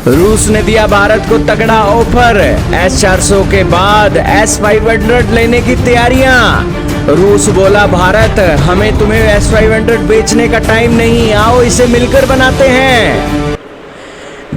रूस ने दिया भारत को तगड़ा ऑफर। S-400 के बाद S-500 लेने की तैयारियां। रूस बोला भारत हमें तुम्हें S-500 बेचने का टाइम नहीं, आओ इसे मिलकर बनाते हैं।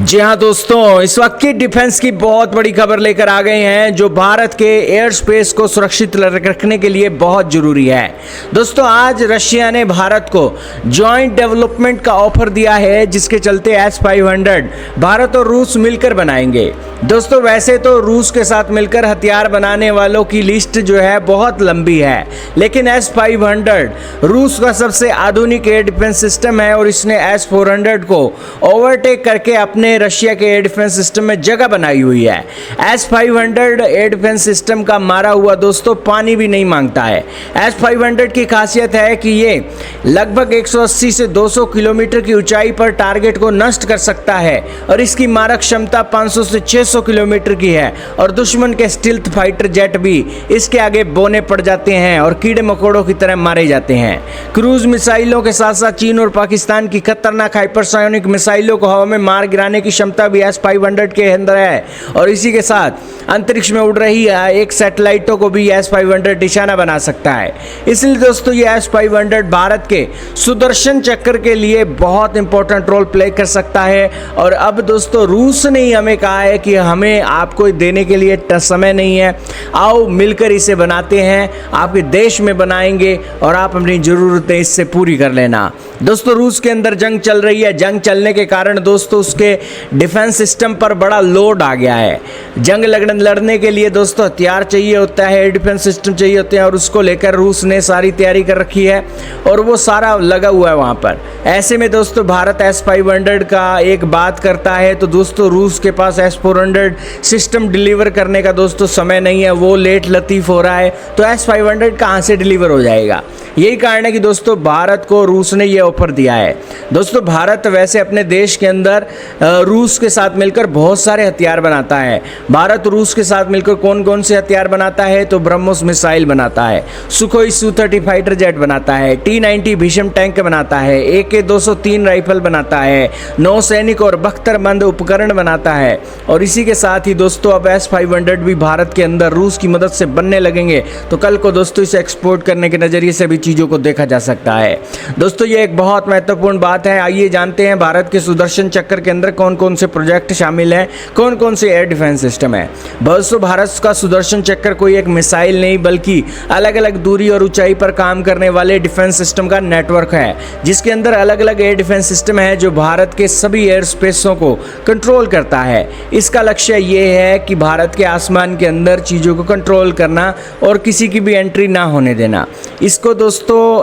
जी हाँ दोस्तों, इस वक्त की डिफेंस की बहुत बड़ी खबर लेकर आ गए हैं जो भारत के एयर स्पेस को सुरक्षित रखने के लिए बहुत जरूरी है। दोस्तों आज रशिया ने भारत को जॉइंट डेवलपमेंट का ऑफर दिया है जिसके चलते S-500 भारत और रूस मिलकर बनाएंगे। दोस्तों वैसे तो रूस के साथ मिलकर हथियार बनाने वालों की लिस्ट जो है बहुत लंबी है, लेकिन S-500 रूस का सबसे आधुनिक एयर डिफेंस सिस्टम है और इसने S-400 को ओवरटेक करके अपने रशिया के एयर डिफेंस सिस्टम में जगह बनाई हुई है। S-500 एयर डिफेंस सिस्टम का मारा हुआ दोस्तों पानी भी नहीं मांगता है। S-500 की खासियत है कि ये लगभग 180 से 200 किलोमीटर की ऊंचाई पर टारगेट को नष्ट कर सकता है और इसकी मारक क्षमता 500 से 600 किलोमीटर की है और दुश्मन के स्टील्थ फाइटर जेट भी इसके आगे बोने पड़ जाते हैं और कीड़े मकोड़ों की तरह मारे जाते हैं। क्रूज मिसाइलों के साथ साथ चीन और पाकिस्तान की खतरनाक हाइपरसोनिक मिसाइलों को हवा में मार गिराने की क्षमता भी S-500 के अंदर है और इसी के साथ अंतरिक्ष में उड़ रही एक सैटेलाइटों को भी S-500 निशाना बना सकता है। इसलिए दोस्तों ये S-500 भारत के सुदर्शन चक्र के लिए बहुत इंपॉर्टेंट रोल प्ले कर सकता है। और अब दोस्तों रूस ने ही हमें कहा है कि हमें आपको देने के लिए समय नहीं है, आओ मिलकर इसे बनाते हैं, आपके देश में बनाएंगे और आप अपनी जरूरतें इससे पूरी कर लेना। दोस्तों रूस के अंदर जंग चल रही है, जंग चलने के कारण दोस्तों उसके डिफेंस सिस्टम पर बड़ा लोड आ गया है। जंग लड़ने के लिए दोस्तों हथियार चाहिए होता है, एयर डिफेंस सिस्टम चाहिए होते हैं और उसको लेकर रूस ने सारी तैयारी कर रखी है और वो सारा लगा हुआ है वहाँ पर। ऐसे में दोस्तों भारत S-500 का एक बात करता है तो दोस्तों रूस के पास S-400 सिस्टम डिलीवर करने का दोस्तों समय नहीं है, वो लेट लतीफ़ हो रहा है, तो S-500 कहाँ से डिलीवर हो जाएगा। यही कारण है कि दोस्तों भारत को रूस ने ये ऑफर दिया है। दोस्तों भारत वैसे अपने देश के अंदर रूस के साथ मिलकर बहुत सारे हथियार बनाता है। भारत रूस के साथ मिलकर कौन कौन से हथियार बनाता है तो ब्रह्मोस मिसाइल बनाता है, सुखोई Su-30 फाइटर जेट बनाता है, T-90 भीषम टैंक बनाता है, AK-203 राइफल बनाता है, नौसैनिक और बख्तरबंद उपकरण बनाता है और इसी के साथ ही दोस्तों अब S-500 भी भारत के अंदर रूस की मदद से बनने लगेंगे तो कल को दोस्तों इसे एक्सपोर्ट करने के नज़रिए से भी चीज़ों को देखा जा सकता है। दोस्तों ये एक बहुत महत्वपूर्ण बात है। आइए जानते हैं भारत के सुदर्शन चक्र के अंदर कौन कौन से प्रोजेक्ट शामिल हैं, कौन कौन से एयर डिफेंस सिस्टम है। दोस्तों भारत का सुदर्शन चक्र कोई एक मिसाइल नहीं बल्कि अलग अलग दूरी और ऊंचाई पर काम करने वाले डिफेंस सिस्टम का नेटवर्क है जिसके अंदर अलग अलग एयर डिफेंस सिस्टम है जो भारत के सभी एयर स्पेसों को कंट्रोल करता है। इसका लक्ष्य ये है कि भारत के आसमान के अंदर चीज़ों को कंट्रोल करना और किसी की भी एंट्री ना होने देना। इसको दोस्तों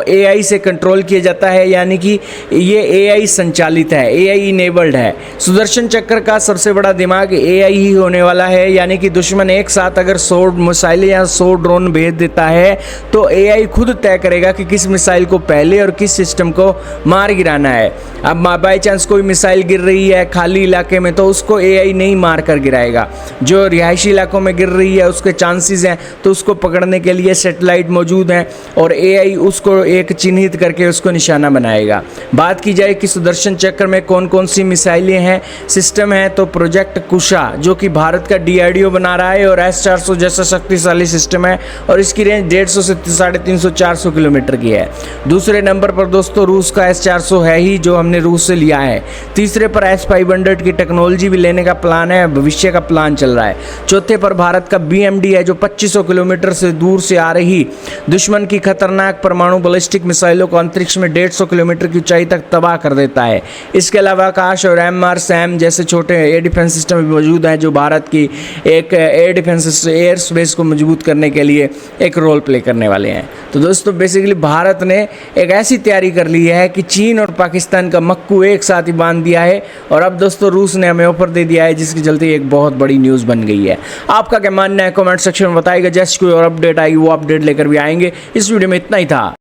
AI से कंट्रोल किया जाता है, यानी कि ये AI संचालित है, AI इनेबल्ड है। सुदर्शन चक्र का सबसे बड़ा दिमाग AI ही होने वाला है, यानी कि दुश्मन एक साथ अगर 100 मिसाइल या 100 ड्रोन भेज देता है तो AI खुद तय करेगा कि किस मिसाइल को पहले और किस सिस्टम को मार गिराना है। अब बाई चांस कोई मिसाइल गिर रही है खाली इलाके में तो उसको AI नहीं मार कर गिराएगा, जो रिहायशी इलाकों में गिर रही है उसके चांसेस हैं तो उसको पकड़ने के लिए सैटेलाइट मौजूद हैं और AI उसको एक चिन्हित करके उसको निशाना बनाएगा। बात की जाए कि सुदर्शन चक्र में कौन कौन सी मिसाइलें हैं, सिस्टम है तो प्रोजेक्ट कुशा जो कि भारत का DRDO बना रहा है और S-400 जैसा शक्तिशाली सिस्टम है और इसकी रेंज 150 से 350-400 किलोमीटर की है। दूसरे नंबर पर दोस्तों रूस का S-400 है ही जो हमने रूस से लिया है। तीसरे पर S-500 की टेक्नोलॉजी भी लेने का प्लान है, भविष्य का प्लान चल रहा है। चौथे पर भारत का BMD है जो 2500 किलोमीटर से दूर से आ रही दुश्मन की खतरनाक परमाणु बैलिस्टिक मिसाइलों को अंतरिक्ष में 150 किलोमीटर की ऊंचाई तक तबाह कर देता है। इसके अलावा आकाश और MR-SAM जैसे छोटे एयर डिफेंस सिस्टम भी मौजूद हैं जो भारत की एक एयर डिफेंस एयर स्पेस को मजबूत करने के लिए एक रोल प्ले करने वाले हैं। तो दोस्तों बेसिकली भारत ने एक ऐसी तैयारी कर ली है कि चीन और पाकिस्तान का मक्कू एक साथ ही बांध दिया है और अब दोस्तों रूस ने हमें ऑफर दे दिया है जिसके चलते एक बहुत बड़ी न्यूज़ बन गई है। आपका क्या मानना है कमेंट सेक्शन में बताइएगा। जैसे कोई और अपडेट आएगी वो अपडेट लेकर भी आएंगे। इस वीडियो में इतना ही था।